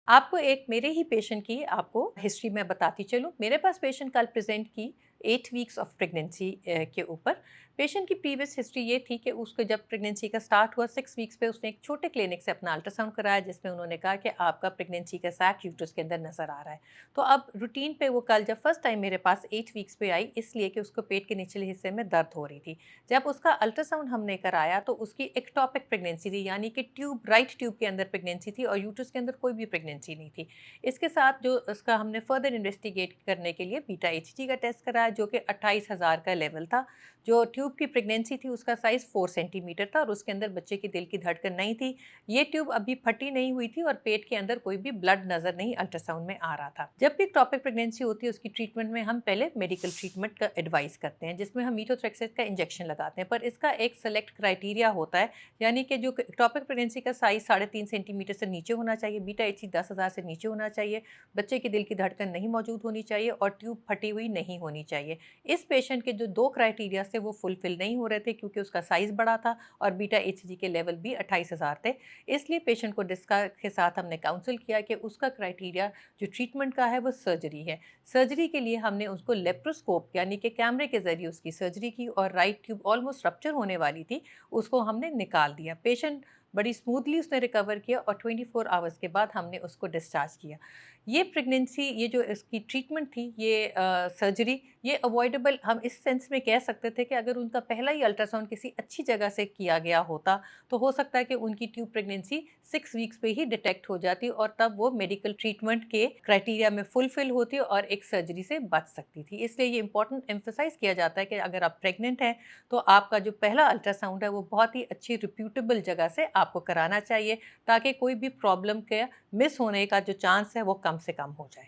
आपको एक मेरे ही पेशेंट की आपको हिस्ट्री मैं बताती चलूँ। मेरे पास पेशेंट कल प्रेज़ेंट की 8 वीक्स ऑफ प्रेगनेंसी के ऊपर। पेशेंट की प्रीवियस हिस्ट्री ये थी कि उसको जब प्रेगनेंसी का स्टार्ट हुआ 6 वीक्स पे उसने एक छोटे क्लिनिक से अपना अल्ट्रासाउंड कराया, जिसमें उन्होंने कहा कि आपका प्रेगनेंसी का सैक यूट्रस के अंदर नज़र आ रहा है। तो अब रूटीन पे वो कल जब फर्स्ट टाइम मेरे पास 8 वीक्स पे आई, इसलिए कि उसको पेट के निचले हिस्से में दर्द हो रही थी। जब उसका अल्ट्रासाउंड हमने कराया तो उसकी एक्टोपिक प्रेगनेंसी थी, यानी कि राइट ट्यूब के अंदर प्रेगनेंसी थी और यूट्रस के अंदर कोई भी प्रेगनेंसी नहीं थी। इसके साथ जो उसका हमने फर्दर इन्वेस्टिगेट करने के लिए बीटा एचजी का टेस्ट कराया, जो कि 28,000 का लेवल था। जो ट्यूब की प्रेगनेंसी थी उसका साइज़ 4 सेंटीमीटर था और उसके अंदर बच्चे की दिल की धड़कन नहीं थी। ये ट्यूब अभी फटी नहीं हुई थी और पेट के अंदर कोई भी ब्लड नज़र नहीं अल्ट्रासाउंड में आ रहा था। जब भी एक्टोपिक प्रेगनेंसी होती है उसकी ट्रीटमेंट में हम पहले मेडिकल ट्रीटमेंट का एडवाइस करते हैं, जिसमें हम मीथोट्रेक्सेट का इंजेक्शन लगाते हैं, पर इसका एक सेलेक्ट क्राइटेरिया होता है, यानी कि जो एक्टोपिक प्रेगनेंसी का साइज़ 3.5 सेंटीमीटर से नीचे होना चाहिए, बीटा एचजी 10,000 से नीचे होना चाहिए, बच्चे की दिल की धड़कन नहीं मौजूद होनी चाहिए और ट्यूब फटी हुई नहीं होनी चाहिए। इस पेशेंट के जो 2 क्राइटेरिया थे वो फुलफिल नहीं हो रहे थे, क्योंकि उसका साइज़ बड़ा था और बीटा एचजी के लेवल भी 28,000 थे। इसलिए पेशेंट को डिस्का के साथ हमने काउंसल किया कि उसका क्राइटेरिया जो ट्रीटमेंट का है वो सर्जरी है। सर्जरी के लिए हमने उसको लेप्रोस्कोप यानी कि कैमरे के ज़रिए उसकी सर्जरी की और राइट ट्यूब ऑलमोस्ट रप्चर होने वाली थी, उसको हमने निकाल दिया। पेशेंट बड़ी स्मूथली उसने रिकवर किया और 24 आवर्स के बाद हमने उसको डिस्चार्ज किया। ये प्रेगनेंसी, ये जो इसकी ट्रीटमेंट थी, ये सर्जरी, ये अवॉइडेबल हम इस सेंस में कह सकते थे कि अगर उनका पहला ही अल्ट्रासाउंड किसी अच्छी जगह से किया गया होता तो हो सकता है कि उनकी ट्यूब प्रेगनेंसी 6 वीक्स पे ही डिटेक्ट हो जाती और तब वो मेडिकल ट्रीटमेंट के क्राइटेरिया में फुलफिल होती और एक सर्जरी से बच सकती थी। इसलिए ये इंपॉर्टेंट एम्फसाइज किया जाता है कि अगर आप प्रेग्नेंट हैं तो आपका जो पहला अल्ट्रासाउंड है वो बहुत ही अच्छी रिप्यूटेबल जगह से आपको कराना चाहिए, ताकि कोई भी प्रॉब्लम के मिस होने का जो चांस है वो कम से कम हो जाए।